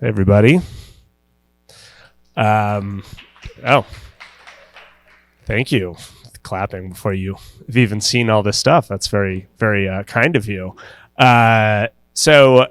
Hey, everybody. Oh, thank you. Clapping before you've even seen all this stuff. That's very, very kind of you. So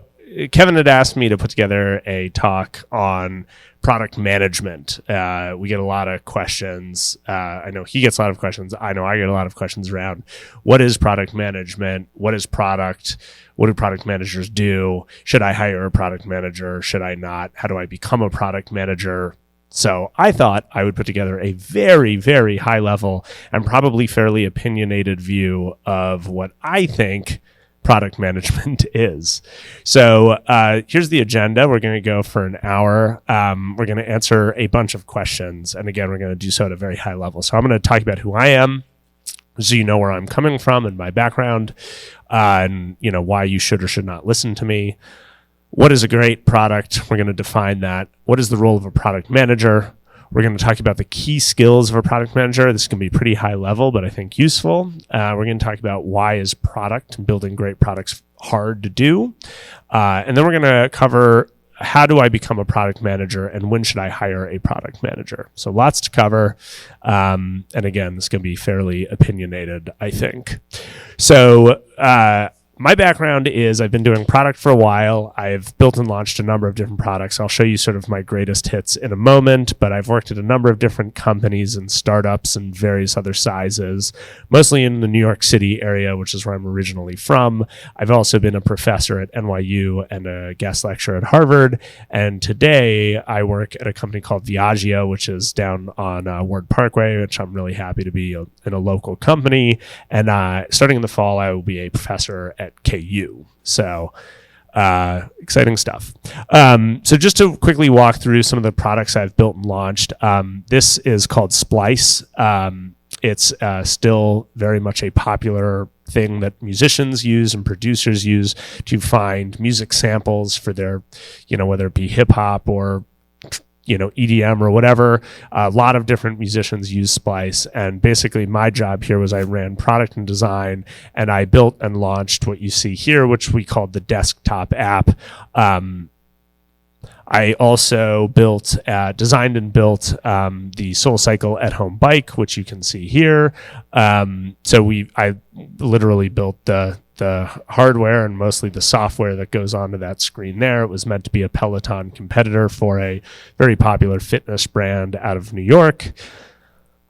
Kevin had asked me to put together a talk on product management. We get a lot of questions. I know he gets a lot of questions. I know I get a lot of questions around what is product management? What is product? What do product managers do? Should I hire a product manager? Should I not? How do I become a product manager? So I thought I would put together a very, very high level and probably fairly opinionated view of what I think product management is. So here's the agenda. We're going to go for an hour. We're going to answer a bunch of questions. And again, we're going to do so at a very high level. So I'm going to talk about who I am, so you know where I'm coming from and my background, and you know why you should or should not listen to me. What is a great product? We're going to define that. What is the role of a product manager? We're going to talk about the key skills of a product manager. This can be pretty high level, but I think useful. We're going to talk about why is product and building great products hard to do. And then we're going to cover how do I become a product manager and when should I hire a product manager? So lots to cover. And again, this is going to be fairly opinionated, I think. So my background is I've been doing product for a while. I've built and launched a number of different products. I'll show you sort of my greatest hits in a moment, but I've worked at a number of different companies and startups and various other sizes, mostly in the New York City area, which is where I'm originally from. I've also been a professor at NYU and a guest lecturer at Harvard. And today I work at a company called Viaggio, which is down on Ward Parkway, which I'm really happy to be in a local company. And starting in the fall, I will be a professor at KU. So exciting stuff. So just to quickly walk through some of the products I've built and launched. This is called Splice. It's still very much a popular thing that musicians use and producers use to find music samples for their, whether it be hip hop or EDM or whatever. A lot of different musicians use Splice. And basically my job here was I ran product and design, and I built and launched what you see here, which we called the desktop app. I also designed and built the SoulCycle at-home bike, which you can see here. I literally built the hardware and mostly the software that goes onto that screen there. It was meant to be a Peloton competitor for a very popular fitness brand out of New York.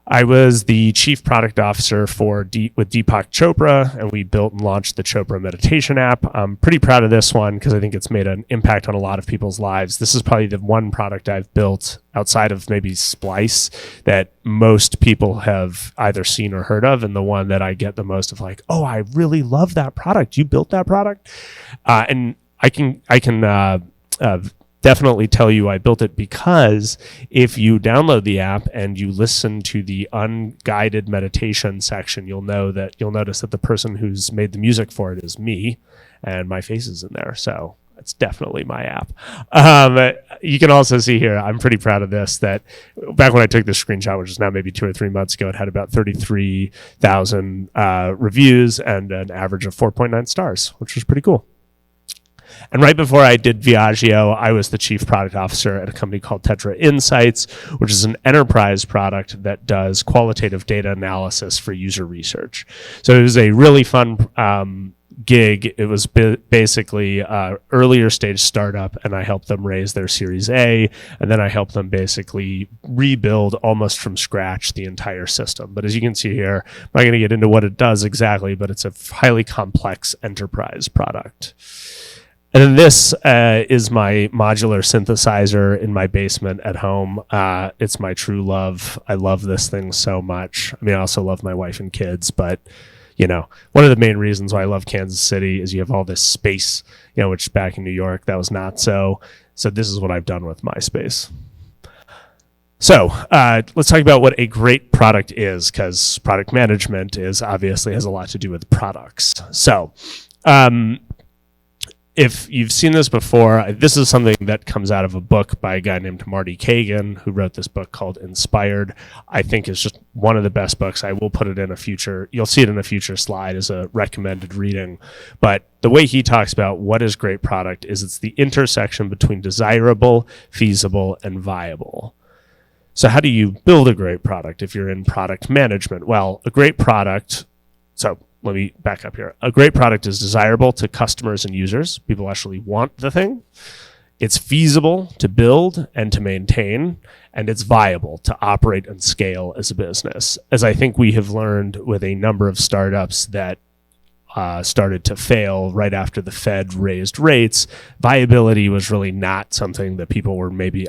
I was the chief product officer with Deepak Chopra, and we built and launched the Chopra meditation app. I'm pretty proud of this one because I think it's made an impact on a lot of people's lives. This is probably the one product I've built outside of maybe Splice that most people have either seen or heard of, and the one that I get the most of like, oh, I really love that product. You built that product? And I can definitely tell you I built it because if you download the app and you listen to the unguided meditation section, you'll notice that the person who's made the music for it is me, and my face is in there. So it's definitely my app. You can also see here, I'm pretty proud of this, that back when I took this screenshot, which is now maybe 2 or 3 months ago, it had about 33,000 reviews and an average of 4.9 stars, which was pretty cool. And right before I did Viaggio, I was the chief product officer at a company called Tetra Insights, which is an enterprise product that does qualitative data analysis for user research. So it was a really fun gig. It was basically earlier stage startup, and I helped them raise their Series A, and then I helped them basically rebuild almost from scratch the entire system. But as you can see here, I'm not going to get into what it does exactly, but it's a highly complex enterprise product. And then this is my modular synthesizer in my basement at home. It's my true love. I love this thing so much. I mean, I also love my wife and kids, but one of the main reasons why I love Kansas City is you have all this space, which back in New York, that was not so. So this is what I've done with my space. So let's talk about what a great product is, because product management obviously has a lot to do with products. So if you've seen this before, this is something that comes out of a book by a guy named Marty Kagan, who wrote this book called Inspired. I think is just one of the best books. I will put it in a future, you'll see it in a future slide as a recommended reading. But the way he talks about what is great product is it's the intersection between desirable, feasible, and viable. So how do you build a great product if you're in product management? Well, a great product, so let me back up here. A great product is desirable to customers and users. People actually want the thing. It's feasible to build and to maintain, and it's viable to operate and scale as a business. As I think we have learned with a number of startups that started to fail right after the Fed raised rates, viability was really not something that people were maybe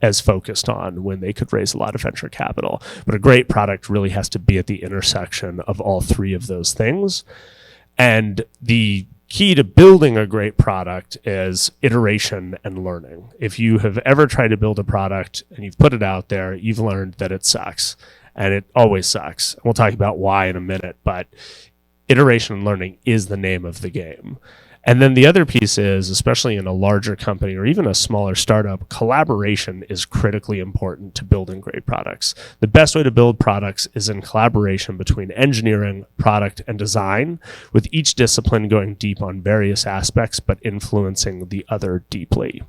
as focused on when they could raise a lot of venture capital. But a great product really has to be at the intersection of all three of those things. And the key to building a great product is iteration and learning. If you have ever tried to build a product and you've put it out there, you've learned that it sucks. And it always sucks. We'll talk about why in a minute, but iteration and learning is the name of the game. And then the other piece is, especially in a larger company or even a smaller startup, collaboration is critically important to building great products. The best way to build products is in collaboration between engineering, product, and design, with each discipline going deep on various aspects but influencing the other deeply.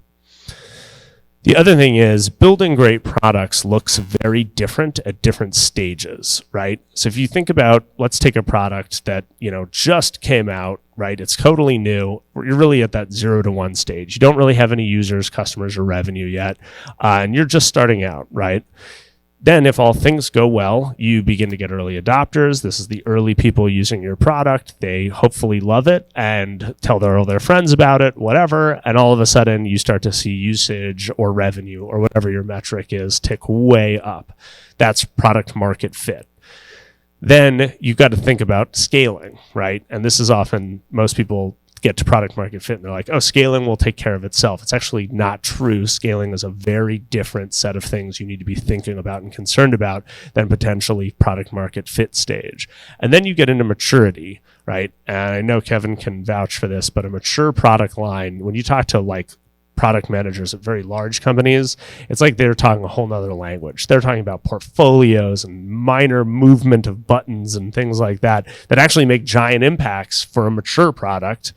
The other thing is building great products looks very different at different stages, right? So if you think about, let's take a product that, just came out, right? It's totally new. You're really at that 0 to 1 stage. You don't really have any users, customers, or revenue yet. And you're just starting out, right? Then if all things go well, you begin to get early adopters. This is the early people using your product. They hopefully love it and tell all their friends about it, whatever. And all of a sudden you start to see usage or revenue or whatever your metric is tick way up. That's product market fit. Then you've got to think about scaling, right? And this is often, most people get to product market fit and they're like, oh, scaling will take care of itself. It's actually not true. Scaling is a very different set of things you need to be thinking about and concerned about than potentially product market fit stage. And then you get into maturity, right? And I know Kevin can vouch for this, but a mature product line, when you talk to product managers at very large companies, it's like they're talking a whole nother language. They're talking about portfolios and minor movement of buttons and things like that actually make giant impacts for a mature product,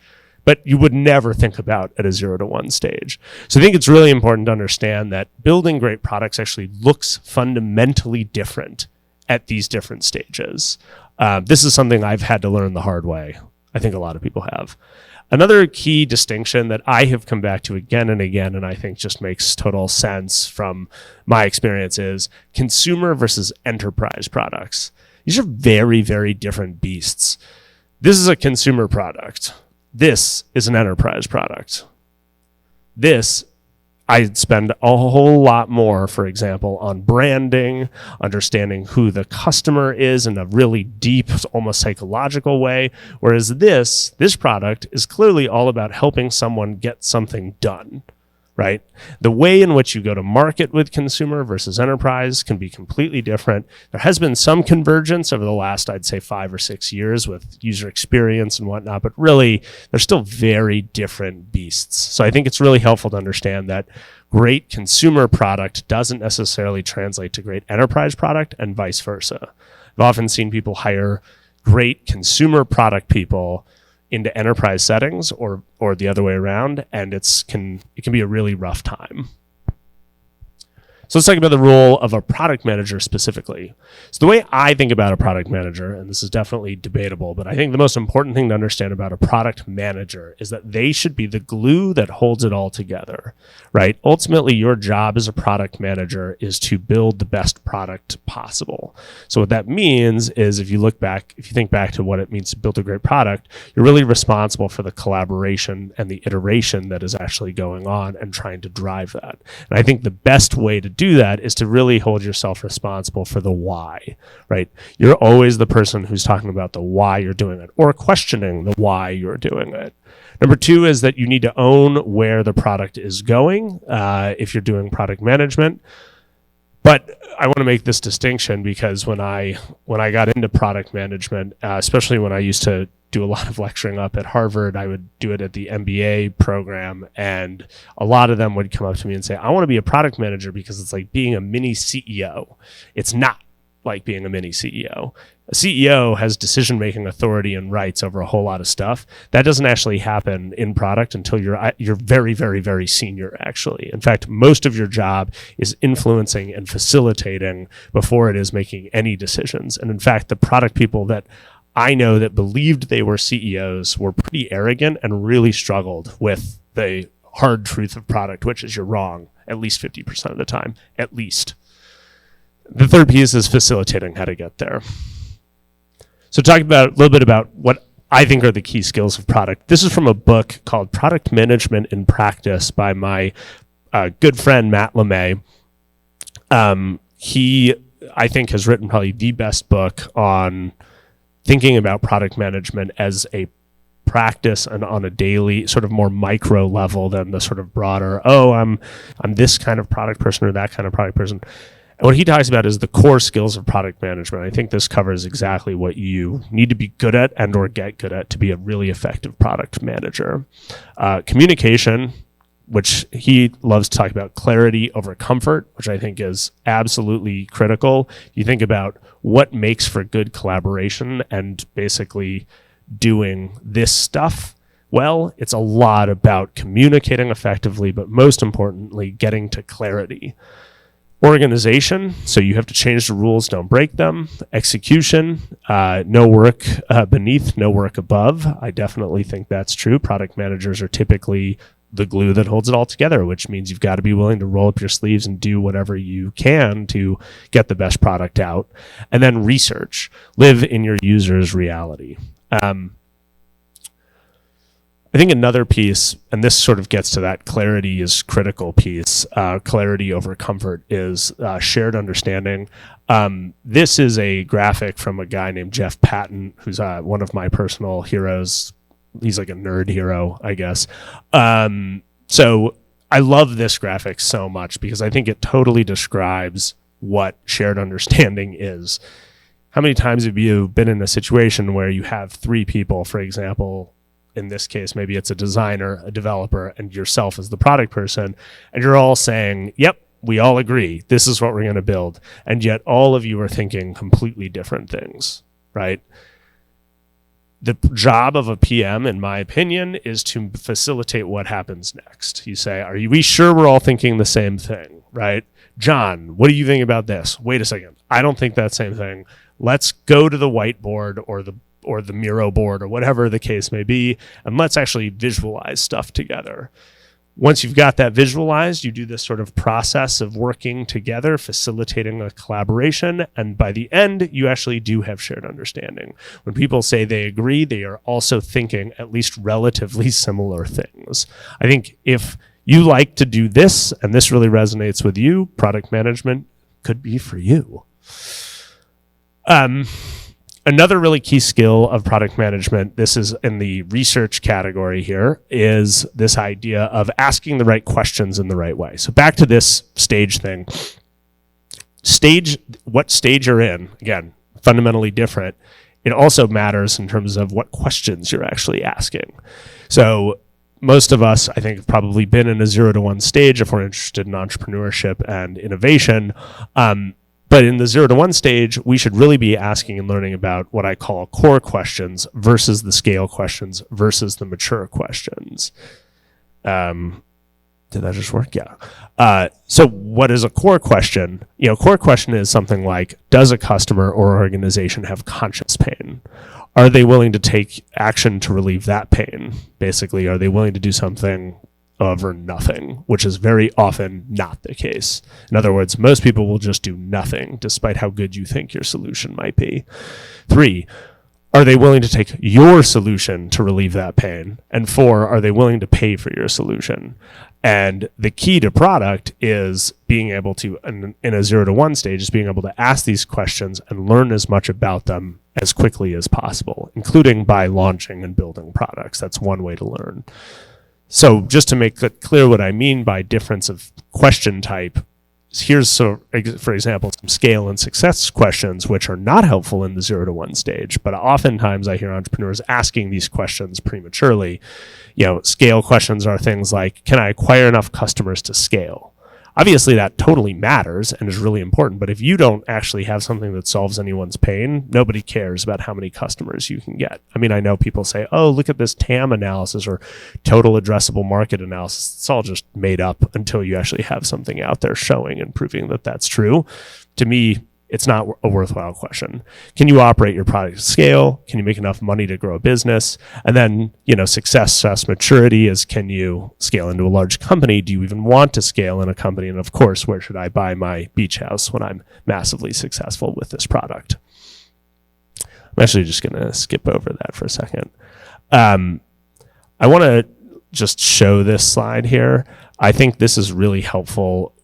but you would never think about at a 0 to 1 stage. So I think it's really important to understand that building great products actually looks fundamentally different at these different stages. This is something I've had to learn the hard way. I think a lot of people have. Another key distinction that I have come back to again and again, and I think just makes total sense from my experience, is consumer versus enterprise products. These are very, very different beasts. This is a consumer product. This is an enterprise product. This, I'd spend a whole lot more, for example, on branding, understanding who the customer is in a really deep, almost psychological way. Whereas this product is clearly all about helping someone get something done, right? The way in which you go to market with consumer versus enterprise can be completely different. There has been some convergence over the last, I'd say, 5 or 6 years with user experience and whatnot, but really they're still very different beasts. So I think it's really helpful to understand that great consumer product doesn't necessarily translate to great enterprise product and vice versa. I've often seen people hire great consumer product people into enterprise settings or the other way around, and it can be a really rough time. So let's talk about the role of a product manager specifically. So the way I think about a product manager, and this is definitely debatable, but I think the most important thing to understand about a product manager is that they should be the glue that holds it all together, right? Ultimately, your job as a product manager is to build the best product possible. So what that means is if you think back to what it means to build a great product, you're really responsible for the collaboration and the iteration that is actually going on and trying to drive that. And I think the best way to do that is to really hold yourself responsible for the why, right? You're always the person who's talking about the why you're doing it or questioning the why you're doing it. Number 2 is that you need to own where the product is going if you're doing product management. But I want to make this distinction because when I got into product management, especially when I used to do a lot of lecturing up at Harvard. I would do it at the MBA program. And a lot of them would come up to me and say, I want to be a product manager because it's like being a mini CEO. It's not like being a mini CEO. A CEO has decision-making authority and rights over a whole lot of stuff. That doesn't actually happen in product until you're very, very, very senior, actually. In fact, most of your job is influencing and facilitating before it is making any decisions. And in fact, the product people that I know that believed they were CEOs were pretty arrogant and really struggled with the hard truth of product, which is you're wrong at least 50% of the time, at least. The third piece is facilitating how to get there. So talk about a little bit about what I think are the key skills of product. This is from a book called Product Management in Practice by my good friend, Matt LeMay. He, I think, has written probably the best book on thinking about product management as a practice and on a daily sort of more micro level than the sort of broader, I'm this kind of product person or that kind of product person. And what he talks about is the core skills of product management. I think this covers exactly what you need to be good at and or get good at to be a really effective product manager. Communication, which he loves to talk about, clarity over comfort, which I think is absolutely critical. You think about what makes for good collaboration and basically doing this stuff well, it's a lot about communicating effectively, but most importantly, getting to clarity. Organization, so you have to change the rules, don't break them. Execution, no work beneath, no work above. I definitely think that's true. Product managers are typically the glue that holds it all together, which means you've got to be willing to roll up your sleeves and do whatever you can to get the best product out. And then research, live in your user's reality. I think another piece, and this sort of gets to that clarity is critical piece, clarity over comfort, is shared understanding. This is a graphic from a guy named Jeff Patton, who's one of my personal heroes. He's like a nerd hero, I guess. So I love this graphic so much because I think it totally describes what shared understanding is. How many times have you been in a situation where you have three people, for example, in this case, maybe it's a designer, a developer, and yourself as the product person, and you're all saying, yep, we all agree, this is what we're going to build. And yet all of you are thinking completely different things, right? The job of a PM, in my opinion, is to facilitate what happens next. You say, we sure we're all thinking the same thing, right? John, what do you think about this? Wait a second. I don't think that same thing. Let's go to the whiteboard or the Miro board or whatever the case may be, and let's actually visualize stuff together. Once you've got that visualized, you do this sort of process of working together, facilitating a collaboration, and by the end, you actually do have shared understanding. When people say they agree, they are also thinking at least relatively similar things. I think if you like to do this, and this really resonates with you, product management could be for you. Another really key skill of product management, this is in the research category here, is this idea of asking the right questions in the right way. So back to this stage thing. What stage you're in, again, fundamentally different. It also matters in terms of what questions you're actually asking. So most of us, I think, have probably been in a 0 to 1 stage if we're interested in entrepreneurship and innovation. But in the 0 to 1 stage, we should really be asking and learning about what I call core questions versus the scale questions versus the mature questions. Did that just work? Yeah. So what is a core question? Core question is something like, does a customer or organization have conscious pain? Are they willing to take action to relieve that pain? Basically, are they willing to do something over nothing, which is very often not the case. In other words, most people will just do nothing, despite how good you think your solution might be. 3, are they willing to take your solution to relieve that pain? And 4, are they willing to pay for your solution? And the key to product is being able to, in a 0 to 1 stage, is being able to ask these questions and learn as much about them as quickly as possible, including by launching and building products. That's one way to learn. So just to make it clear what I mean by difference of question type, here's, so for example, some scale and success questions, which are not helpful in the 0 to 1 stage. But oftentimes I hear entrepreneurs asking these questions prematurely. Scale questions are things like, can I acquire enough customers to scale? Obviously, that totally matters and is really important. But if you don't actually have something that solves anyone's pain, nobody cares about how many customers you can get. I mean, I know people say, oh, look at this TAM analysis or total addressable market analysis. It's all just made up until you actually have something out there showing and proving that that's true. To me, it's not a worthwhile question. Can you operate your product at scale? Can you make enough money to grow a business? And then, success maturity is, can you scale into a large company? Do you even want to scale in a company? And of course, where should I buy my beach house when I'm massively successful with this product? I'm actually just going to skip over that for a second. I want to just show this slide here. I think this is really helpful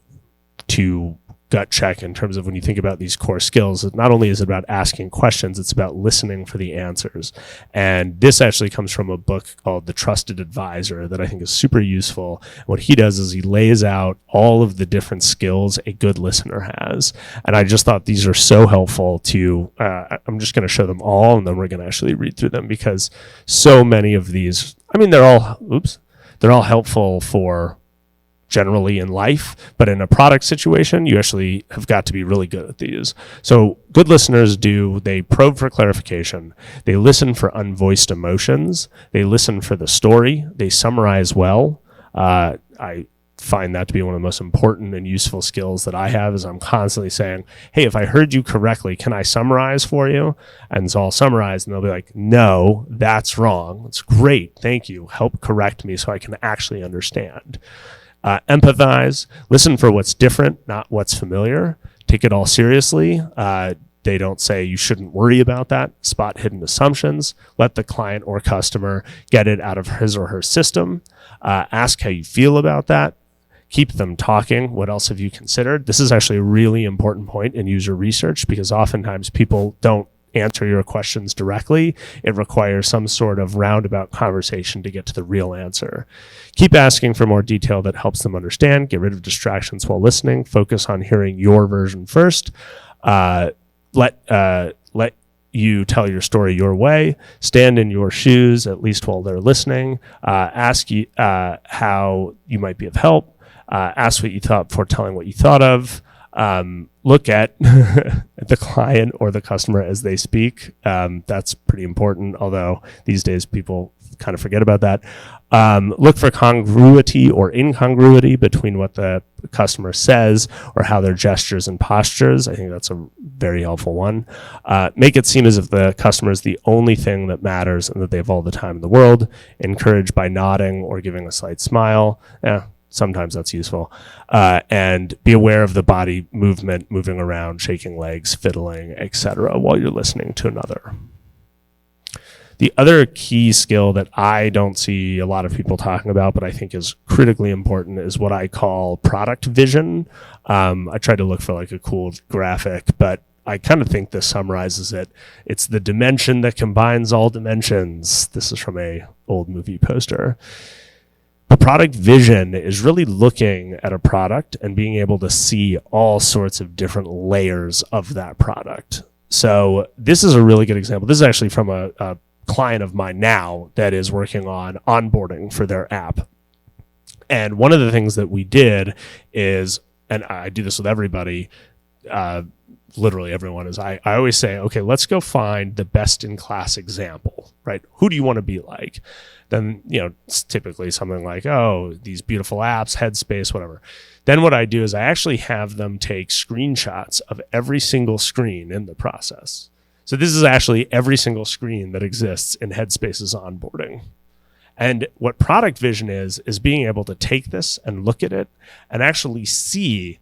to gut check in terms of when you think about these core skills. Not only is it about asking questions, it's about listening for the answers. And this actually comes from a book called The Trusted Advisor that I think is super useful. What he does is he lays out all of the different skills a good listener has. And I just thought these are so helpful to, I'm just going to show them all, and then we're going to actually read through them, because so many of these, they're all helpful for generally in life, but in a product situation, you actually have got to be really good at these. So good listeners they probe for clarification, they listen for unvoiced emotions, they listen for the story, they summarize well. I find that to be one of the most important and useful skills that I have, is I'm constantly saying, hey, if I heard you correctly, can I summarize for you? And so I'll summarize, and they'll be like, no, that's wrong. It's great. Thank you. Help correct me so I can actually understand. Empathize, listen for what's different, not what's familiar. Take it all seriously. They don't say you shouldn't worry about that. Spot hidden assumptions. Let the client or customer get it out of his or her system. Ask how you feel about that. Keep them talking. What else have you considered? This is actually a really important point in user research, because oftentimes people don't answer your questions directly. It requires some sort of roundabout conversation to get to the real answer. Keep asking for more detail that helps them understand. Get rid of distractions while listening. Focus on hearing your version first. Let you tell your story your way. Stand in your shoes, at least while they're listening. Ask you how you might be of help. Ask what you thought before telling what you thought of. Look at the client or the customer as they speak. That's pretty important, although these days people kind of forget about that. Look for congruity or incongruity between what the customer says or how their gestures and postures. I think that's a very helpful one. Make it seem as if the customer is the only thing that matters and that they have all the time in the world. Encourage by nodding or giving a slight smile. Sometimes that's useful. And be aware of the body movement, moving around, shaking legs, fiddling, etc., while you're listening to another. The other key skill that I don't see a lot of people talking about, but I think is critically important, is what I call product vision. I tried to look for like a cool graphic, but I kind of think this summarizes it. It's the dimension that combines all dimensions. This is from a old movie poster. A product vision is really looking at a product and being able to see all sorts of different layers of that product. So this is a really good example. This is actually from a client of mine now that is working on onboarding for their app. And one of the things that we did is, and I do this with everybody, literally everyone, is I always say, okay, let's go find the best in class example, right? Who do you want to be like? Then, it's typically something like, oh, these beautiful apps, Headspace, whatever. Then what I do is I actually have them take screenshots of every single screen in the process. So this is actually every single screen that exists in Headspace's onboarding. And what product vision is being able to take this and look at it and actually see,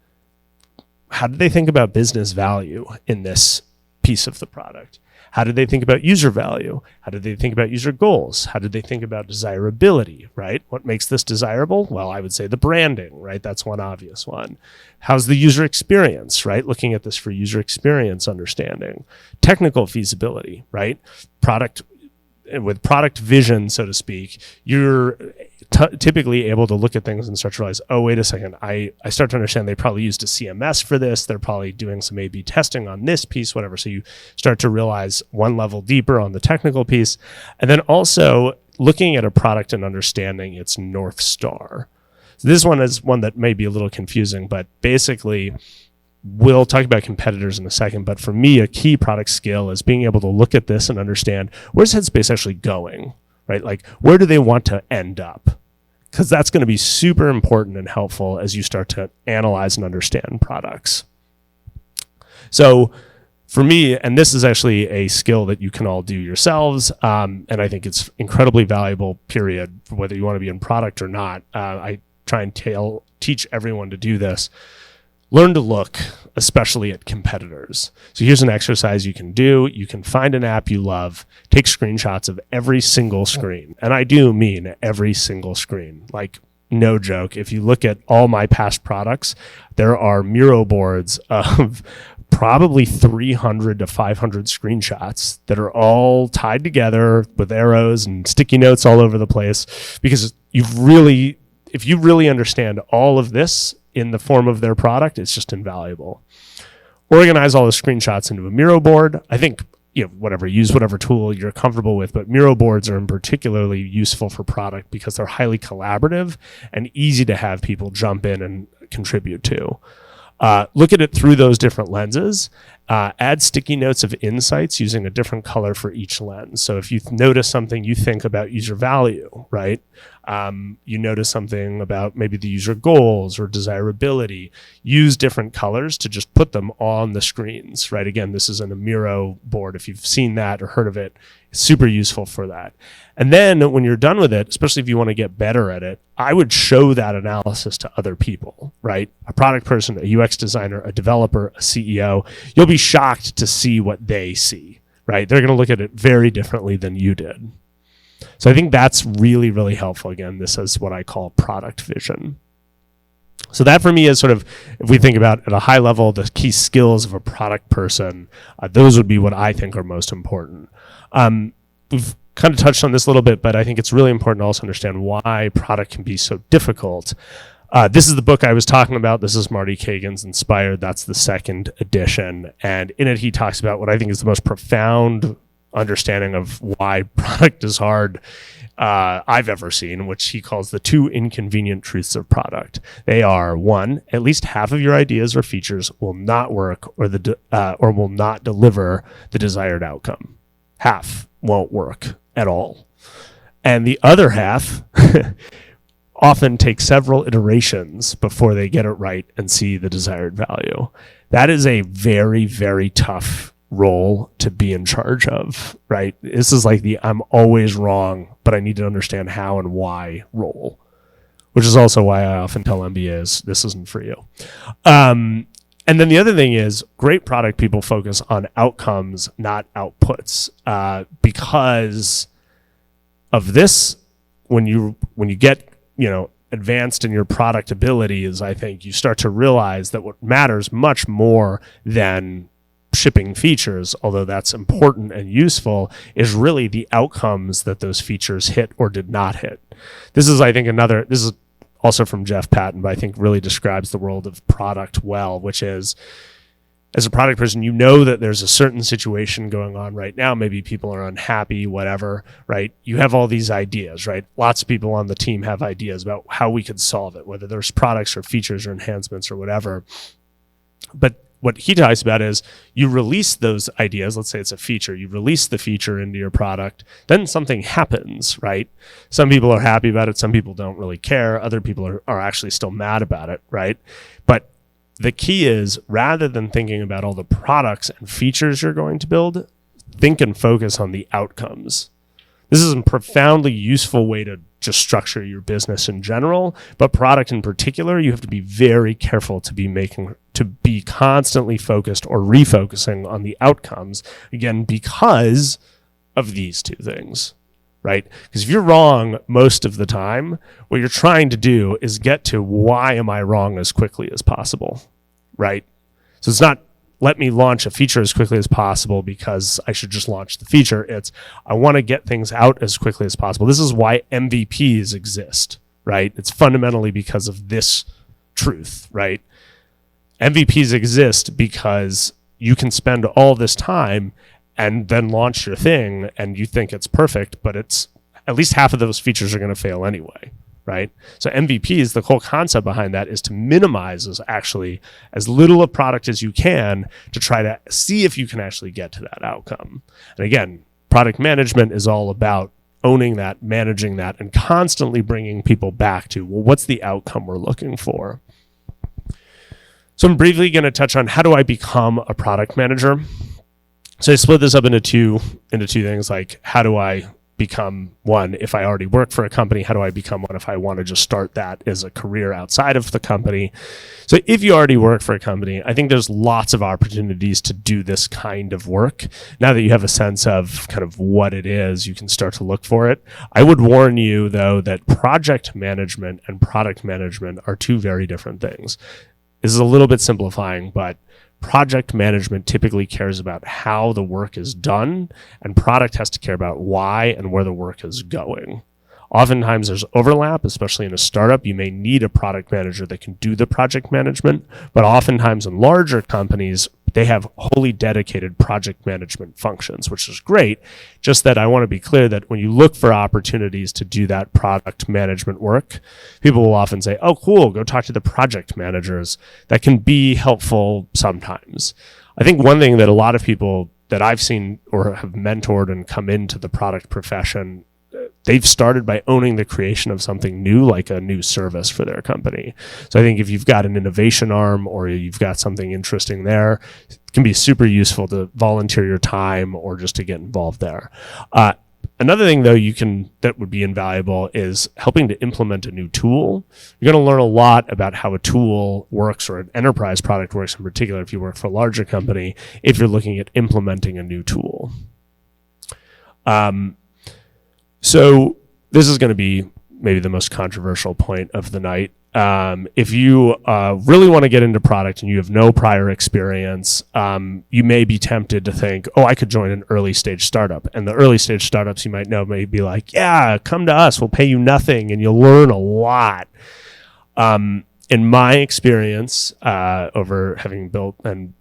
how did they think about business value in this piece of the product? How did they think about user value? How did they think about user goals? How did they think about desirability, right? What makes this desirable? Well, I would say the branding, right? That's one obvious one. How's the user experience, right? Looking at this for user experience understanding. Technical feasibility, right? Product with product vision, so to speak, you're typically able to look at things and start to realize, oh, wait a second, I start to understand they probably used a CMS for this. They're probably doing some A/B testing on this piece, whatever. So you start to realize one level deeper on the technical piece. And then also looking at a product and understanding its North Star. So this one is one that may be a little confusing, but basically, we'll talk about competitors in a second, but for me, a key product skill is being able to look at this and understand where's Headspace actually going, right? Like, where do they want to end up? Because that's going to be super important and helpful as you start to analyze and understand products. So for me, and this is actually a skill that you can all do yourselves, and I think it's incredibly valuable, period, whether you want to be in product or not. I try and teach everyone to do this. Learn to look, especially at competitors. So here's an exercise you can do. You can find an app you love, take screenshots of every single screen. And I do mean every single screen. Like, no joke. If you look at all my past products, there are Miro boards of probably 300 to 500 screenshots that are all tied together with arrows and sticky notes all over the place. Because if you really understand all of this in the form of their product, it's just invaluable. Organize all the screenshots into a Miro board. I think, use whatever tool you're comfortable with, but Miro boards are particularly useful for product because they're highly collaborative and easy to have people jump in and contribute to. Look at it through those different lenses. Add sticky notes of insights using a different color for each lens. So if you notice something you think about user value, right? You notice something about maybe the user goals or desirability, use different colors to just put them on the screens, right? Again, this is in a Miro board. If you've seen that or heard of it, it's super useful for that. And then when you're done with it, especially if you want to get better at it, I would show that analysis to other people, right? A product person, a UX designer, a developer, a CEO, you'll be shocked to see what they see, right? They're going to look at it very differently than you did. So I think that's really, really helpful. Again, this is what I call product vision. So that for me is sort of, if we think about at a high level, the key skills of a product person, those would be what I think are most important. We've kind of touched on this a little bit, but I think it's really important to also understand why product can be so difficult. This is the book I was talking about. This is Marty Kagan's Inspired. That's the second edition. And in it, he talks about what I think is the most profound understanding of why product is hard I've ever seen, which he calls the 2 inconvenient truths of product. They are: 1, at least half of your ideas or features will not work or will not deliver the desired outcome. Half won't work at all. And the other half often take several iterations before they get it right and see the desired value. That is a very, very tough role to be in charge of, right? This is like the I'm always wrong, but I need to understand how and why role, which is also why I often tell MBAs, this isn't for you. And then the other thing is, great product people focus on outcomes, not outputs, because of this. When you get advanced in your product abilities, I think you start to realize that what matters much more than shipping features, although that's important and useful, is really the outcomes that those features hit or did not hit. This is, I think, this is also from Jeff Patton, but I think really describes the world of product well, which is, as a product person, you know that there's a certain situation going on right now. Maybe people are unhappy, whatever, right? You have all these ideas, right? Lots of people on the team have ideas about how we could solve it, whether there's products or features or enhancements or whatever. But what he talks about is you release those ideas. Let's say it's a feature. You release the feature into your product. Then something happens, right? Some people are happy about it. Some people don't really care. Other people are actually still mad about it, right? But the key is, rather than thinking about all the products and features you're going to build, think and focus on the outcomes. This is a profoundly useful way to just structure your business in general, but product in particular, you have to be very careful to be constantly focused or refocusing on the outcomes, again, because of these two things, right? Because if you're wrong most of the time, what you're trying to do is get to why am I wrong as quickly as possible, right? So it's not let me launch a feature as quickly as possible because I should just launch the feature. It's, I want to get things out as quickly as possible. This is why MVPs exist, right? It's fundamentally because of this truth, right? MVPs exist because you can spend all this time and then launch your thing and you think it's perfect, but it's at least half of those features are going to fail anyway, right? So MVPs, the whole concept behind that is to minimize as little a product as you can to try to see if you can actually get to that outcome. And again, product management is all about owning that, managing that, and constantly bringing people back to, well, what's the outcome we're looking for? So I'm briefly going to touch on how do I become a product manager. So I split this up into two things, like how do I become one if I already work for a company? How do I become one if I want to just start that as a career outside of the company? So if you already work for a company, I think there's lots of opportunities to do this kind of work. Now that you have a sense of kind of what it is, you can start to look for it. I would warn you, though, that project management and product management are two very different things. This is a little bit simplifying, but project management typically cares about how the work is done, and product has to care about why and where the work is going. Oftentimes there's overlap, especially in a startup. You may need a product manager that can do the project management, but oftentimes in larger companies, they have wholly dedicated project management functions, which is great. Just that I want to be clear that when you look for opportunities to do that product management work, people will often say, oh, cool, go talk to the project managers. That can be helpful sometimes. I think one thing that a lot of people that I've seen or have mentored and come into the product profession, they've started by owning the creation of something new, like a new service for their company. So I think if you've got an innovation arm or you've got something interesting there, it can be super useful to volunteer your time or just to get involved there. Another thing, though, that would be invaluable is helping to implement a new tool. You're going to learn a lot about how a tool works or an enterprise product works, in particular if you work for a larger company, if you're looking at implementing a new tool. So this is going to be maybe the most controversial point of the night. If you really want to get into product and you have no prior experience, you may be tempted to think, oh, I could join an early stage startup. And the early stage startups you might know may be like, yeah, come to us, we'll pay you nothing and you'll learn a lot. In my experience, over having built and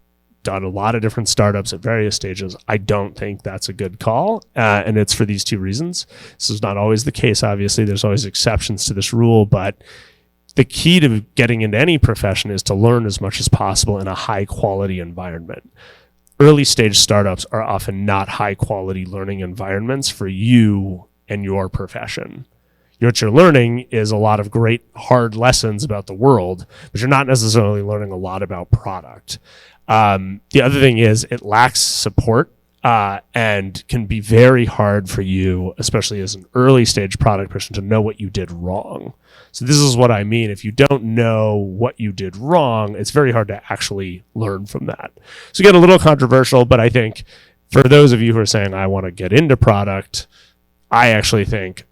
done a lot of different startups at various stages, I don't think that's a good call. And it's for these two reasons. This is not always the case, obviously. There's always exceptions to this rule, but the key to getting into any profession is to learn as much as possible in a high quality environment. Early stage startups are often not high quality learning environments for you and your profession. What you're learning is a lot of great hard lessons about the world, but you're not necessarily learning a lot about product. The other thing is it lacks support and can be very hard for you, especially as an early stage product person, to know what you did wrong. So this is what I mean. If you don't know what you did wrong, it's very hard to actually learn from that. So again, a little controversial, but I think for those of you who are saying, I want to get into product, I actually think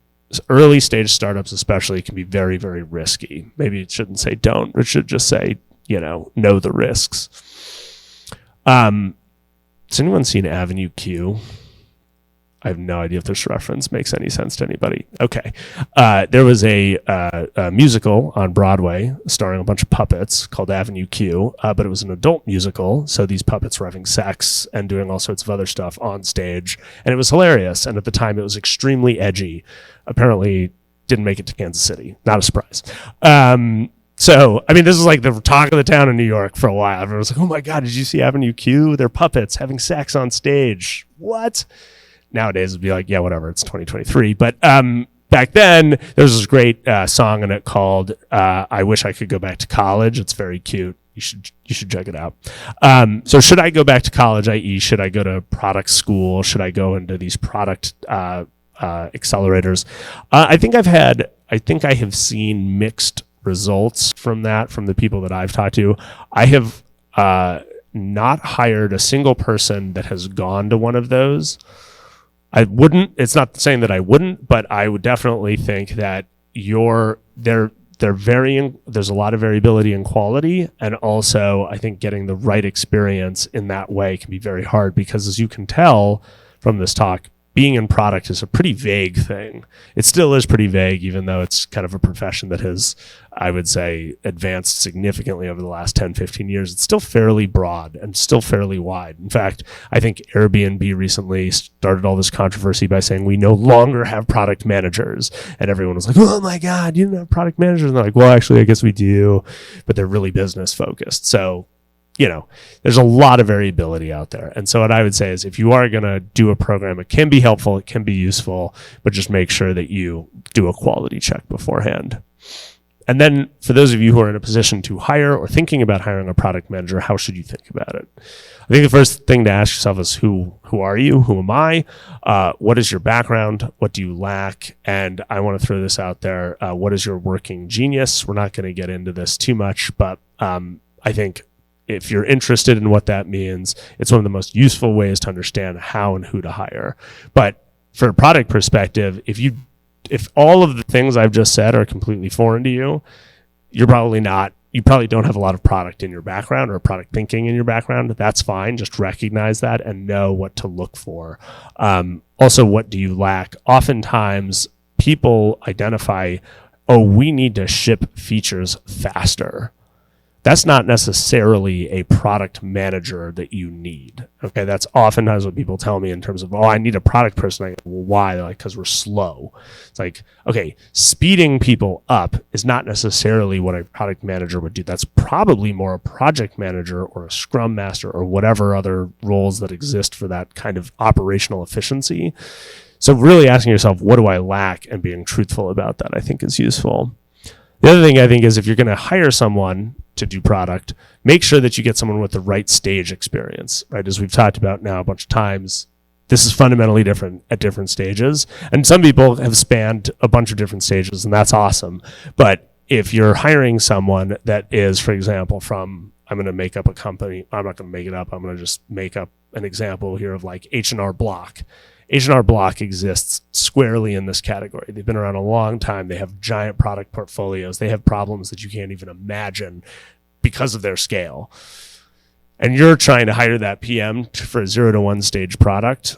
early stage startups especially can be very, very risky. Maybe it shouldn't say don't. It should just say, know the risks. Has anyone seen Avenue Q? I have no idea if this reference makes any sense to anybody. Okay. There was a musical on Broadway starring a bunch of puppets called Avenue Q, but it was an adult musical. So these puppets were having sex and doing all sorts of other stuff on stage. And it was hilarious. And at the time, it was extremely apparently didn't make it to Kansas City. Not a surprise. So, this is like the talk of the town in New York for a while. Everyone was like, oh my God, did you see Avenue Q? They're puppets having sex on stage. What? Nowadays it'd be like, yeah, whatever, it's 2023. But back then, there was this great song in it called I Wish I Could Go Back to College. It's very cute. You should check it out. So should I go back to college, i.e. should I go to product school? Should I go into these product accelerators? I think I have seen mixed results from that from the people that I've talked to. I have not hired a single person that has gone to one of those. It's not saying that I wouldn't, but I would definitely think that they're varying. There's a lot of variability in quality, and also I think getting the right experience in that way can be very hard because, as you can tell from this talk, being in product is a pretty vague thing. It still is pretty vague, even though it's kind of a profession that has, I would say, advanced significantly over the last 10, 15 years. It's still fairly broad and still fairly wide. In fact, I think Airbnb recently started all this controversy by saying we no longer have product managers. And everyone was like, oh my God, you don't have product managers. And they're like, well, actually, I guess we do, but they're really business focused. So, there's a lot of variability out there. And so what I would say is if you are going to do a program, it can be helpful, it can be useful, but just make sure that you do a quality check beforehand. And then for those of you who are in a position to hire or thinking about hiring a product manager, how should you think about it? I think the first thing to ask yourself is who are you? Who am I? What is your background? What do you lack? And I want to throw this out there. What is your working genius? We're not going to get into this too much, but I think if you're interested in what that means, it's one of the most useful ways to understand how and who to hire. But for a product perspective, if all of the things I've just said are completely foreign to you, you probably don't have a lot of product in your background or product thinking in your background. That's fine. Just recognize that and know what to look for. Also, what do you lack? Oftentimes people identify, we need to ship features faster. That's not necessarily a product manager that you need. Okay, that's oftentimes what people tell me in terms of, I need a product person. I go, well, why? They're like, because we're slow. It's like, okay, speeding people up is not necessarily what a product manager would do. That's probably more a project manager or a scrum master or whatever other roles that exist for that kind of operational efficiency. So really asking yourself, what do I lack? And being truthful about that, I think, is useful. The other thing I think is if you're going to hire someone to do product, make sure that you get someone with the right stage experience, right? As we've talked about now a bunch of times, this is fundamentally different at different stages. And some people have spanned a bunch of different stages, and that's awesome. But if you're hiring someone that is, for example, I'm going to make up a company. I'm not going to make it up. I'm going to just make up an example here of like H&R Block. H&R Block exists squarely in this category. They've been around a long time. They have giant product portfolios. They have problems that you can't even imagine because of their scale. And you're trying to hire that PM for a 0 to 1 stage product.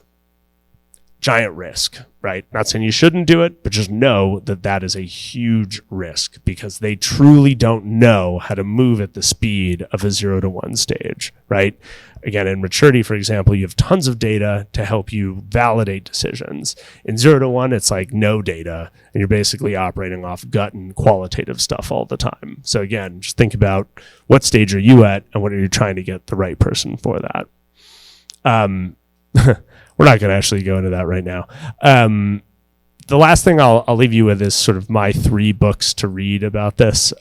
Giant risk, right? Not saying you shouldn't do it, but just know that that is a huge risk because they truly don't know how to move at the speed of a 0 to 1 stage, right? Again, in maturity, for example, you have tons of data to help you validate decisions. In 0 to 1, it's like no data, and you're basically operating off gut and qualitative stuff all the time. So again, just think about what stage are you at and what are you trying to get the right person for that. We're not going to actually go into that right now. The last thing I'll leave you with is sort of my 3 books to read about this.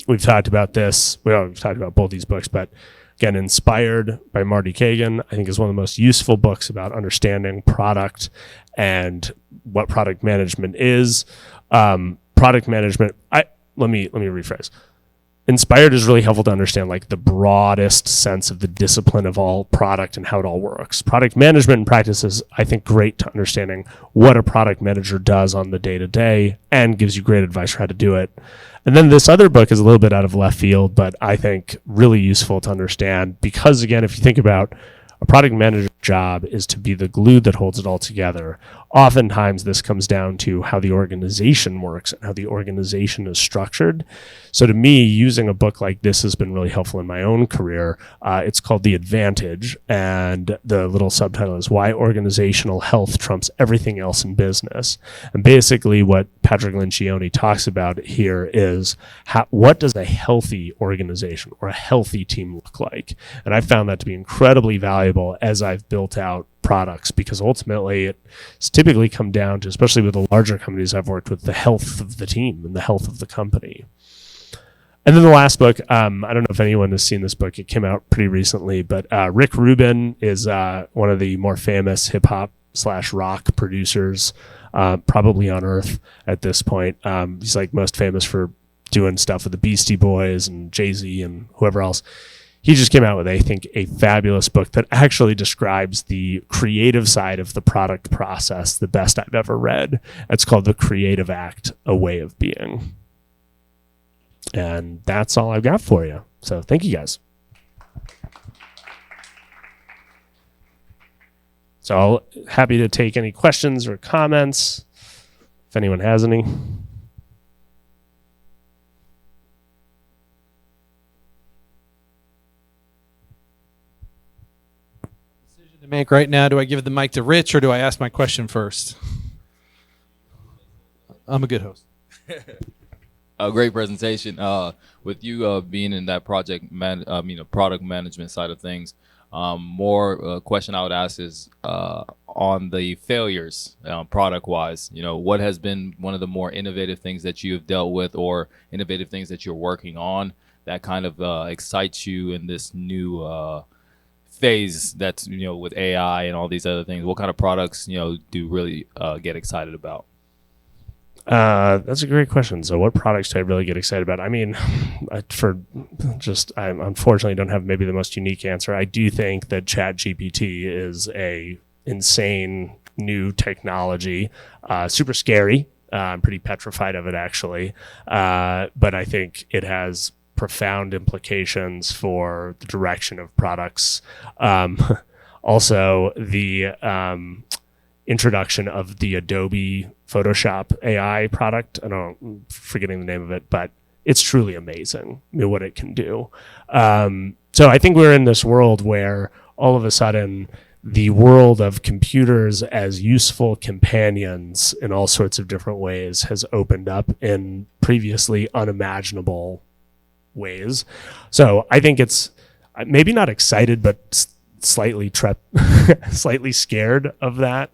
We've talked about this. We've talked about both these books, but again, Inspired by Marty Kagan, I think is one of the most useful books about understanding product and what product management is. Product management, let me rephrase. Inspired is really helpful to understand like the broadest sense of the discipline of all product and how it all works. Product management and practice is, I think, great to understanding what a product manager does on the day-to-day and gives you great advice for how to do it. And then this other book is a little bit out of left field, but I think really useful to understand because, again, if you think about a product manager's job is to be the glue that holds it all together. Oftentimes, this comes down to how the organization works and how the organization is structured. So to me, using a book like this has been really helpful in my own career. It's called The Advantage, and the little subtitle is Why Organizational Health Trumps Everything Else in Business. And basically what Patrick Lencioni talks about here is what does a healthy organization or a healthy team look like? And I found that to be incredibly valuable as I've built out products, because ultimately it's typically come down to, especially with the larger companies I've worked with, the health of the team and the health of the company. And then the last book, I don't know if anyone has seen this book. It came out pretty recently, but Rick Rubin is one of the more famous hip hop / rock producers, probably on earth at this point. He's like most famous for doing stuff with the Beastie Boys and Jay-Z and whoever else. He just came out with, I think, a fabulous book that actually describes the creative side of the product process the best I've ever read. It's called The Creative Act, A Way of Being. And that's all I've got for you. So thank you guys. So I'll happy to take any questions or comments if anyone has any. Decision to make right now. Do I give the mic to Rich or do I ask my question first? I'm a good host. A great presentation. With you being in that product management side of things, more question I would ask is on the failures, product-wise. What has been one of the more innovative things that you have dealt with, or innovative things that you're working on that kind of excites you in this new phase that's with AI and all these other things? What kind of products do you really get excited about? That's a great question. So what products do I really get excited about? I mean, I unfortunately don't have maybe the most unique answer. I do think that ChatGPT is a insane new technology, super scary. I'm pretty petrified of it, actually. But I think it has profound implications for the direction of products. Also, the introduction of the Adobe Photoshop AI product. I'm forgetting the name of it, but it's truly amazing what it can do. So I think we're in this world where all of a sudden the world of computers as useful companions in all sorts of different ways has opened up in previously unimaginable ways. So I think it's maybe not excited, but slightly slightly scared of that.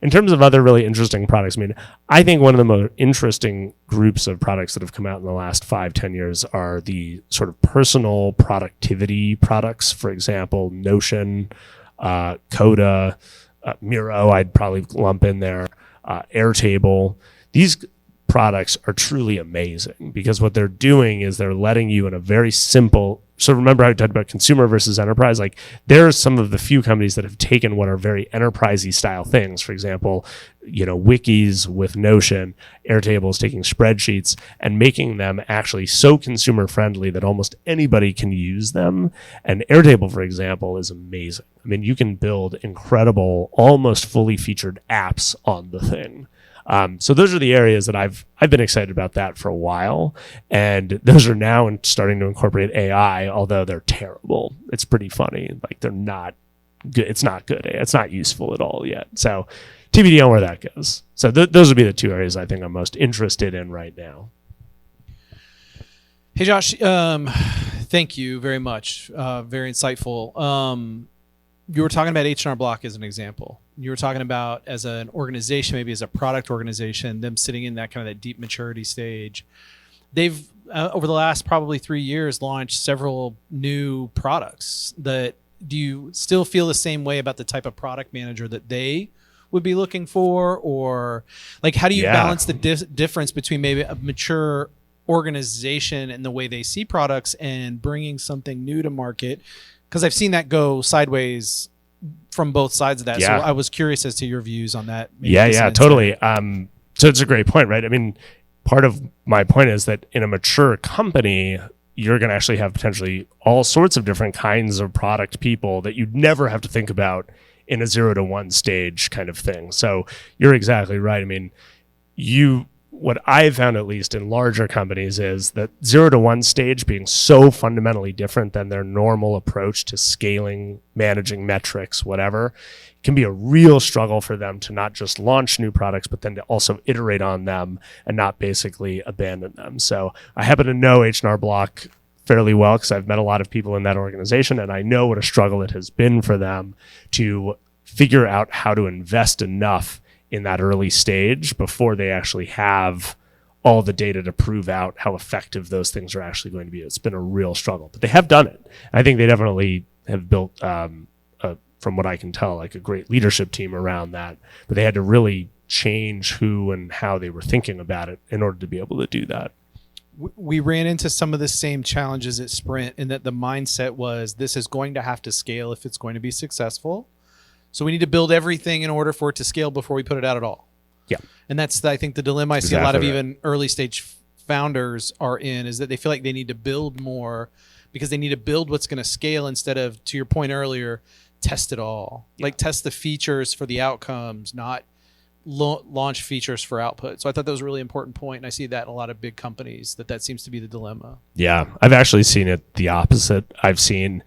In terms of other really interesting products, I mean, I think one of the most interesting groups of products that have come out in the last 5-10 years are the sort of personal productivity products. For example, Notion, Coda, Miro, I'd probably lump in there, Airtable. These products are truly amazing because what they're doing is they're letting you in a very simple. So remember how I talked about consumer versus enterprise? Like there are some of the few companies that have taken what are very enterprisey style things. For example, wikis with Notion, Airtable is taking spreadsheets and making them actually so consumer friendly that almost anybody can use them. And Airtable, for example, is amazing. I mean, you can build incredible, almost fully featured apps on the thing. So those are the areas that I've been excited about that for a while, and those are now starting to incorporate AI. Although they're terrible, it's pretty funny. Like they're not good. It's not good. It's not useful at all yet. So TBD on where that goes. So those would be the two areas I think I'm most interested in right now. Hey Josh, thank you very much. Very insightful. You were talking about H&R Block as an example. You were talking about as an organization, maybe as a product organization, them sitting in that kind of that deep maturity stage. They've, over the last probably 3 years, launched several new products. Do you still feel the same way about the type of product manager that they would be looking for? Or like, how do you balance the difference between maybe a mature organization and the way they see products and bringing something new to market? Because I've seen that go sideways from both sides of that. Yeah. So I was curious as to your views on that. Yeah, totally. So it's a great point, right? I mean, part of my point is that in a mature company, you're going to actually have potentially all sorts of different kinds of product people that you'd never have to think about in a 0 to 1 stage kind of thing. So you're exactly right. I mean, what I've found, at least in larger companies, is that 0 to 1 stage being so fundamentally different than their normal approach to scaling, managing metrics, whatever, can be a real struggle for them to not just launch new products, but then to also iterate on them and not basically abandon them. So I happen to know H&R Block fairly well because I've met a lot of people in that organization, and I know what a struggle it has been for them to figure out how to invest enough in that early stage before they actually have all the data to prove out how effective those things are actually going to be. It's been a real struggle, but they have done it. I think they definitely have built, from what I can tell, like a great leadership team around that, but they had to really change who and how they were thinking about it in order to be able to do that. We ran into some of the same challenges at Sprint in that the mindset was this is going to have to scale if it's going to be successful. So we need to build everything in order for it to scale before we put it out at all. Yeah. And that's, I think, the dilemma I see a lot of even early stage founders are in is that they feel like they need to build more because they need to build what's going to scale instead of, to your point earlier, test it all. Yeah. Like test the features for the outcomes, not launch features for output. So I thought that was a really important point, and I see that in a lot of big companies, that seems to be the dilemma. Yeah, I've actually seen it the opposite. I've seen,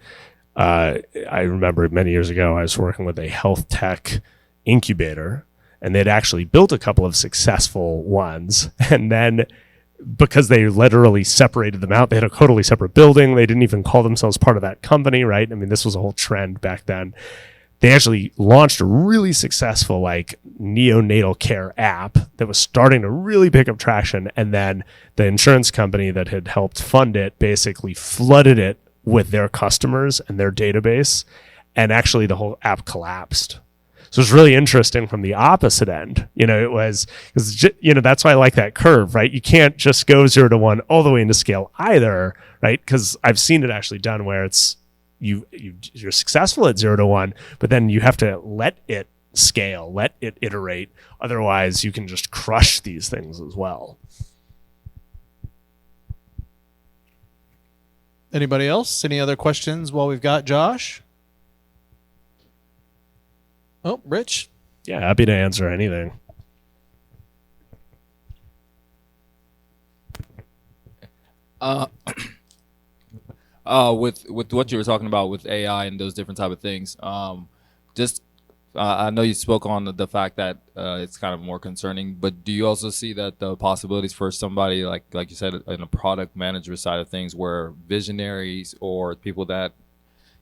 I remember many years ago, I was working with a health tech incubator, and they'd actually built a couple of successful ones. And then because they literally separated them out, they had a totally separate building. They didn't even call themselves part of that company, right? I mean, this was a whole trend back then. They actually launched a really successful like neonatal care app that was starting to really pick up traction. And then the insurance company that had helped fund it basically flooded it with their customers and their database. And actually the whole app collapsed. So it's really interesting from the opposite end. It was, that's why I like that curve, right? You can't just go 0 to 1 all the way into scale either, right? Because I've seen it actually done where it's, you're successful at 0 to 1, but then you have to let it scale, let it iterate. Otherwise, you can just crush these things as well. Anybody else? Any other questions while we've got Josh? Oh, Rich? Yeah, happy to answer anything. With what you were talking about with AI and those different type of things, I know you spoke on the fact that it's kind of more concerning, but do you also see that the possibilities for somebody like you said in a product manager side of things, where visionaries or people that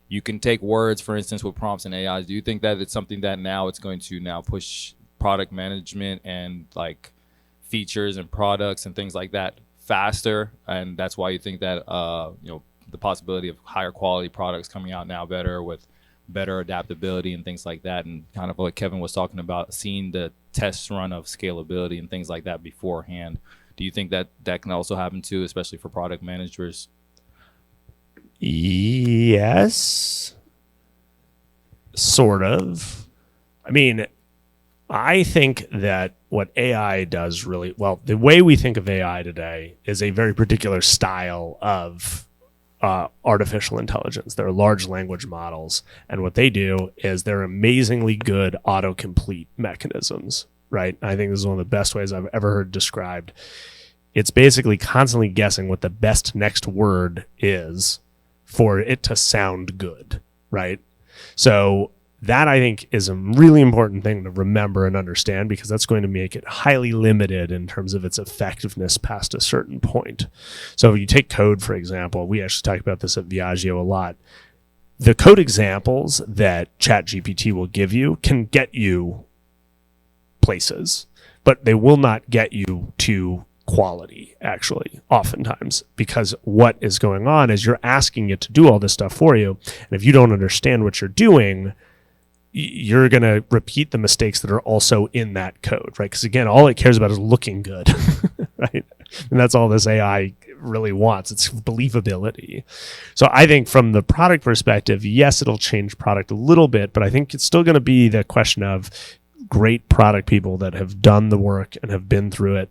you can take words, for instance, with prompts and AIs, do you think that it's something that now it's going to now push product management and like features and products and things like that faster, and that's why you think that the possibility of higher quality products coming out now better with better adaptability and things like that, and kind of what Kevin was talking about, seeing the test run of scalability and things like that beforehand. Do you think that that can also happen too, especially for product managers? Yes, sort of. I mean, I think that what AI does really well, the way we think of AI today is a very particular style of artificial intelligence. They're large language models, and what they do is they're amazingly good autocomplete mechanisms, right? I think this is one of the best ways I've ever heard described. It's basically constantly guessing what the best next word is for it to sound good, right? So that, I think, is a really important thing to remember and understand, because that's going to make it highly limited in terms of its effectiveness past a certain point. So if you take code, for example, we actually talk about this at Viaggio a lot. The code examples that ChatGPT will give you can get you places, but they will not get you to quality, actually, oftentimes, because what is going on is you're asking it to do all this stuff for you. And if you don't understand what you're doing, you're going to repeat the mistakes that are also in that code, right? Because again, all it cares about is looking good, right? And that's all this AI really wants. It's believability. So I think from the product perspective, yes, it'll change product a little bit, but I think it's still going to be the question of great product people that have done the work and have been through it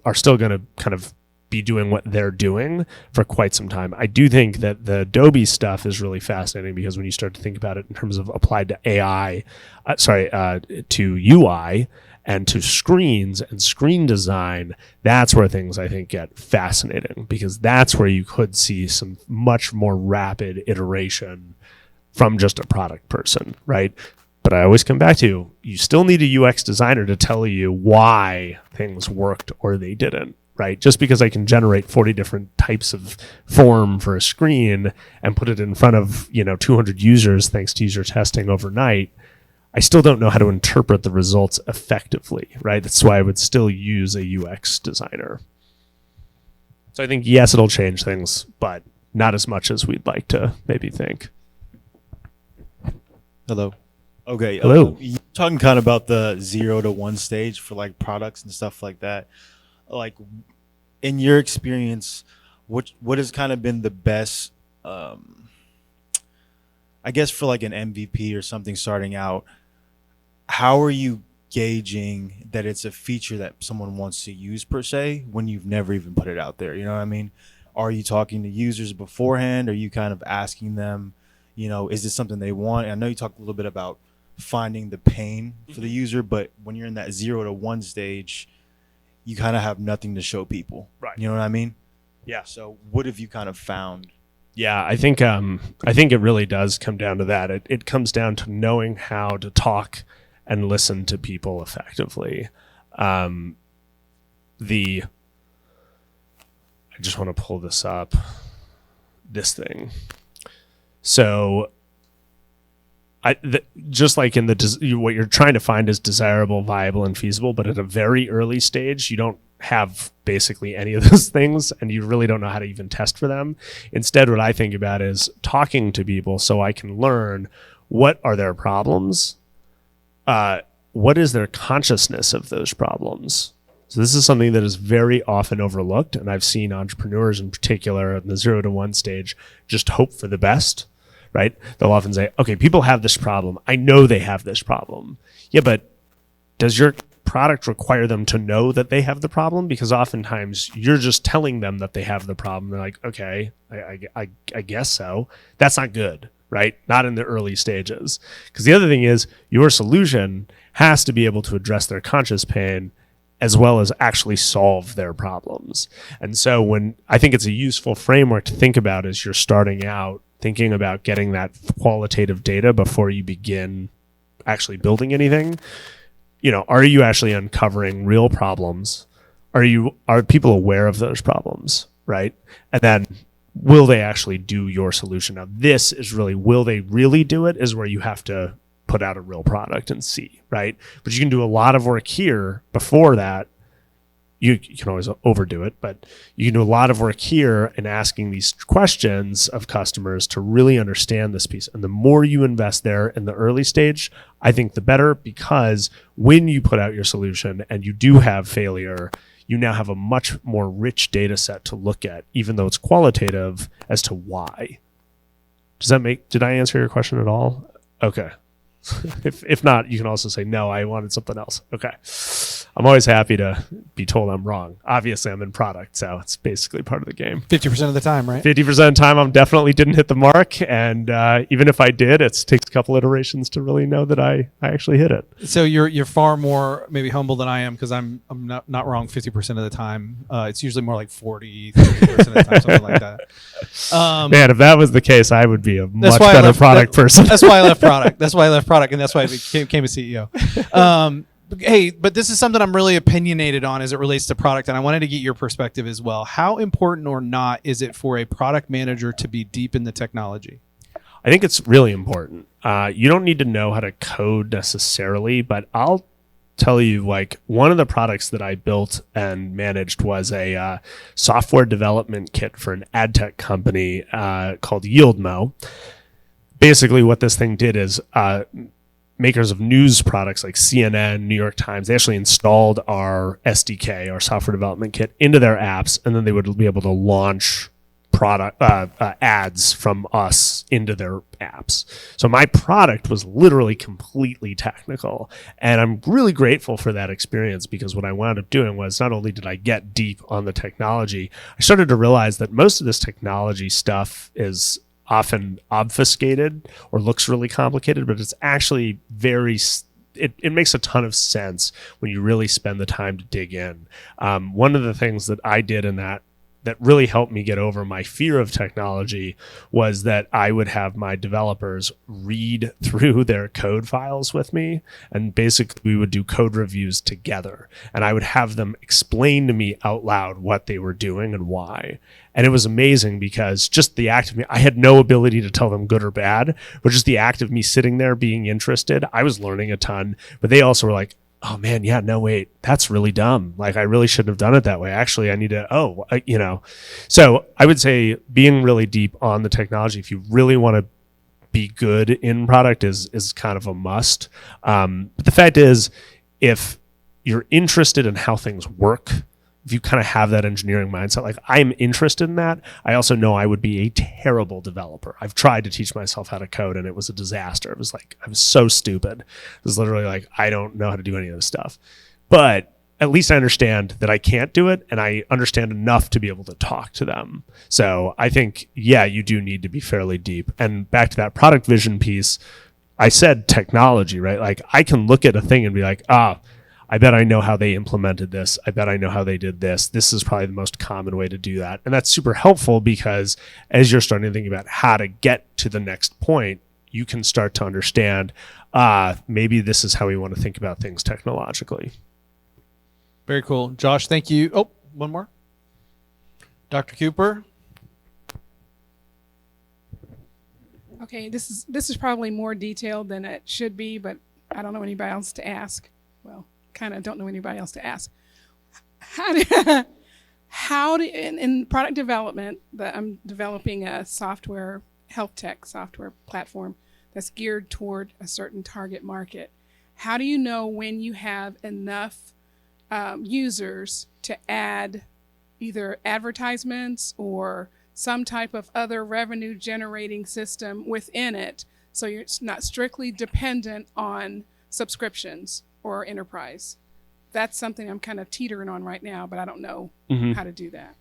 are still going to kind of be doing what they're doing for quite some time. I do think that the Adobe stuff is really fascinating, because when you start to think about it in terms of applied to AI, to UI and to screens and screen design, that's where things I think get fascinating, because that's where you could see some much more rapid iteration from just a product person, right? But I always come back to, you still need a UX designer to tell you why things worked or they didn't, right? Just because I can generate 40 different types of form for a screen and put it in front of 200 users thanks to user testing overnight, I still don't know how to interpret the results effectively, right? That's why I would still use a UX designer. So I think, yes, it'll change things, but not as much as we'd like to maybe think. Hello. Okay. Hello. You're talking kind of about the 0 to 1 stage for like products and stuff like that. Like, in your experience, what has kind of been the best, I guess, for like an MVP or something starting out? How are you gauging that it's a feature that someone wants to use per se when you've never even put it out there? You know what I mean? Are you talking to users beforehand? Are you kind of asking them, is this something they want? I know you talked a little bit about finding the pain for the user, but when you're in that 0 to 1 stage, you kind of have nothing to show people. Right. You know what I mean? Yeah. So what have you kind of found? Yeah, I think it really does come down to that. It comes down to knowing how to talk and listen to people effectively. I just want to pull this up. This thing. So, just like in what you're trying to find is desirable, viable, and feasible, but at a very early stage, you don't have basically any of those things, and you really don't know how to even test for them. Instead, what I think about is talking to people so I can learn what are their problems, what is their consciousness of those problems. So this is something that is very often overlooked, and I've seen entrepreneurs in particular in the 0 to 1 stage just hope for the best, right? They'll often say, okay, people have this problem. I know they have this problem. Yeah, but does your product require them to know that they have the problem? Because oftentimes you're just telling them that they have the problem. They're like, okay, I guess so. That's not good, right? Not in the early stages. Because the other thing is your solution has to be able to address their conscious pain as well as actually solve their problems. And so when I think it's a useful framework to think about as you're starting out, thinking about getting that qualitative data before you begin actually building anything. Are you actually uncovering real problems? Are people aware of those problems, right? And then will they actually do your solution? Now, this is really, will they really do it is where you have to put out a real product and see, right? But you can do a lot of work here before that. You can always overdo it, but you can do a lot of work here in asking these questions of customers to really understand this piece. And the more you invest there in the early stage, I think the better, because when you put out your solution and you do have failure, you now have a much more rich data set to look at, even though it's qualitative, as to why. Did I answer your question at all? Okay. If not, you can also say, no, I wanted something else. Okay. I'm always happy to be told I'm wrong. Obviously, I'm in product, so it's basically part of the game. 50% of the time, right? 50% of the time, I definitely didn't hit the mark. And even if I did, it takes a couple iterations to really know that I actually hit it. So you're far more maybe humble than I am, because I'm not wrong 50% of the time. It's usually more like 40, 30% of the time, something like that. Man, if that was the case, I would be a much better product person. That's why I left product. That's why I left product, and that's why I became a CEO. Hey, but this is something I'm really opinionated on as it relates to product, and I wanted to get your perspective as well. How important or not is it for a product manager to be deep in the technology? I think it's really important. You don't need to know how to code necessarily, but I'll tell you, like, one of the products that I built and managed was a software development kit for an ad tech company called YieldMo. Basically, what this thing did is makers of news products like CNN, New York Times, they actually installed our SDK, our software development kit, into their apps, and then they would be able to launch product ads from us into their apps. So my product was literally completely technical, and I'm really grateful for that experience, because what I wound up doing was not only did I get deep on the technology, I started to realize that most of this technology stuff is often obfuscated or looks really complicated, but it's actually it makes a ton of sense when you really spend the time to dig in. One of the things that I did in that really helped me get over my fear of technology was that I would have my developers read through their code files with me, and basically we would do code reviews together, and I would have them explain to me out loud what they were doing and why. And it was amazing, because just the act of me, I had no ability to tell them good or bad, but just the act of me sitting there being interested, I was learning a ton. But they also were like, oh man, yeah, no, wait, that's really dumb. Like, I really shouldn't have done it that way. Actually, I need to, So I would say being really deep on the technology, if you really want to be good in product, is kind of a must. But the fact is, if you're interested in how things work, you kind of have that engineering mindset, like I'm interested in that. I also know I would be a terrible developer. I've tried to teach myself how to code and it was a disaster. It was like, I was so stupid. It was literally like, I don't know how to do any of this stuff. But at least I understand that I can't do it, and I understand enough to be able to talk to them. So I think, yeah, you do need to be fairly deep. And back to that product vision piece, I said technology, right? Like I can look at a thing and be like, I bet I know how they implemented this. I bet I know how they did this. This is probably the most common way to do that. And that's super helpful because as you're starting to think about how to get to the next point, you can start to understand, maybe this is how we want to think about things technologically. Very cool. Josh, thank you. Oh, one more. Dr. Cooper. Okay, this is probably more detailed than it should be, but I don't know anybody else to ask. Well, kind of don't know anybody else to ask. How do in product development, that I'm developing a software, health tech software platform that's geared toward a certain target market. How do you know when you have enough users to add either advertisements or some type of other revenue generating system within it, so you're not strictly dependent on subscriptions or enterprise? That's something I'm kind of teetering on right now, but I don't know how to do that.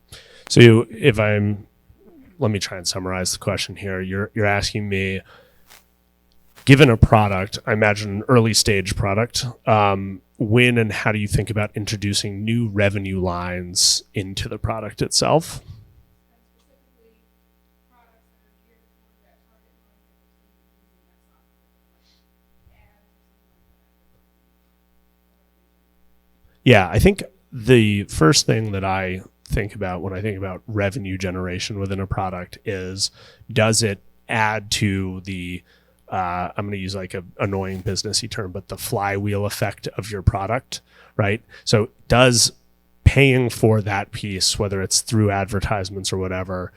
So let me try and summarize the question here. You're asking me, given a product, I imagine an early stage product, when and how do you think about introducing new revenue lines into the product itself? Yeah, I think the first thing that I think about when I think about revenue generation within a product is, does it add to the I'm going to use like a annoying businessy term, but the flywheel effect of your product, right? So does paying for that piece, whether it's through advertisements or whatever,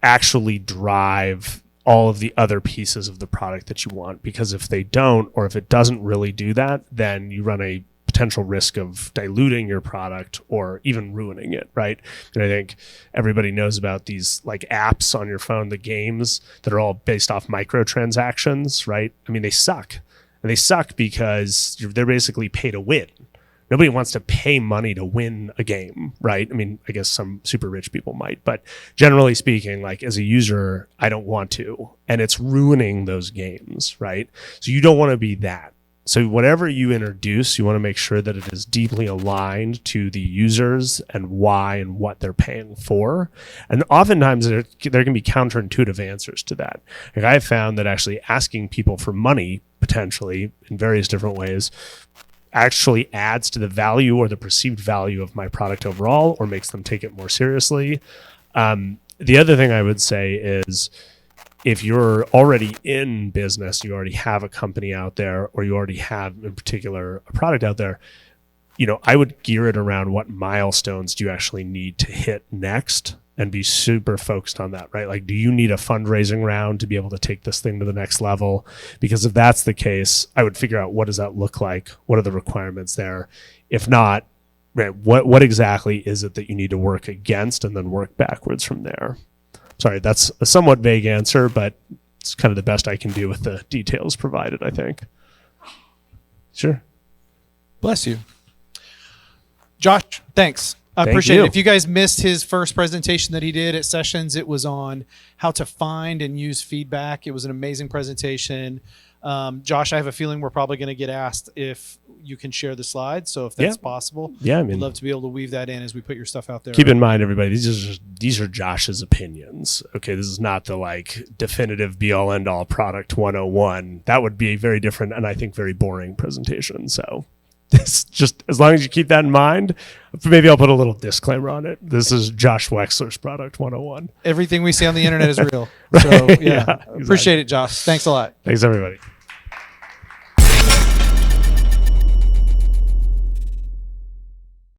actually drive all of the other pieces of the product that you want? Because if they don't, or if it doesn't really do that, then you run a potential risk of diluting your product or even ruining it, right? And I think everybody knows about these like apps on your phone, the games that are all based off microtransactions, right? I mean, they suck. And they suck because they're basically pay to win. Nobody wants to pay money to win a game, right? I mean, I guess some super rich people might, but generally speaking, like as a user, I don't want to. And it's ruining those games, right? So you don't want to be that. So whatever you introduce, you want to make sure that it is deeply aligned to the users and why and what they're paying for. And oftentimes there can be counterintuitive answers to that. Like I've found that actually asking people for money, potentially in various different ways, actually adds to the value or the perceived value of my product overall, or makes them take it more seriously. The other thing I would say is, if you're already in business, you already have a company out there, or you already have in particular a product out there, I would gear it around what milestones do you actually need to hit next, and be super focused on that, right? Like, do you need a fundraising round to be able to take this thing to the next level? Because if that's the case, I would figure out, what does that look like? What are the requirements there? If not, right, what exactly is it that you need to work against, and then work backwards from there? Sorry, that's a somewhat vague answer, but it's kind of the best I can do with the details provided, I think. Sure. Bless you. Josh, thanks. I Thank appreciate you. it. If you guys missed his first presentation that he did at Sessions, it was on how to find and use feedback. It was an amazing presentation. Josh, I have a feeling we're probably going to get asked if you can share the slides. So if that's possible, I I'd mean, love to be able to weave that in as we put your stuff out there. keep in mind, everybody, these are Josh's opinions. Okay, this is not the like definitive be all end all product 101. That would be a very different and I think very boring presentation. So this, just as long as you keep that in mind, maybe I'll put a little disclaimer on it. This is Josh Wexler's product 101. Everything we see on the internet is real. So yeah, exactly. appreciate it, Josh. Thanks a lot. Thanks, everybody.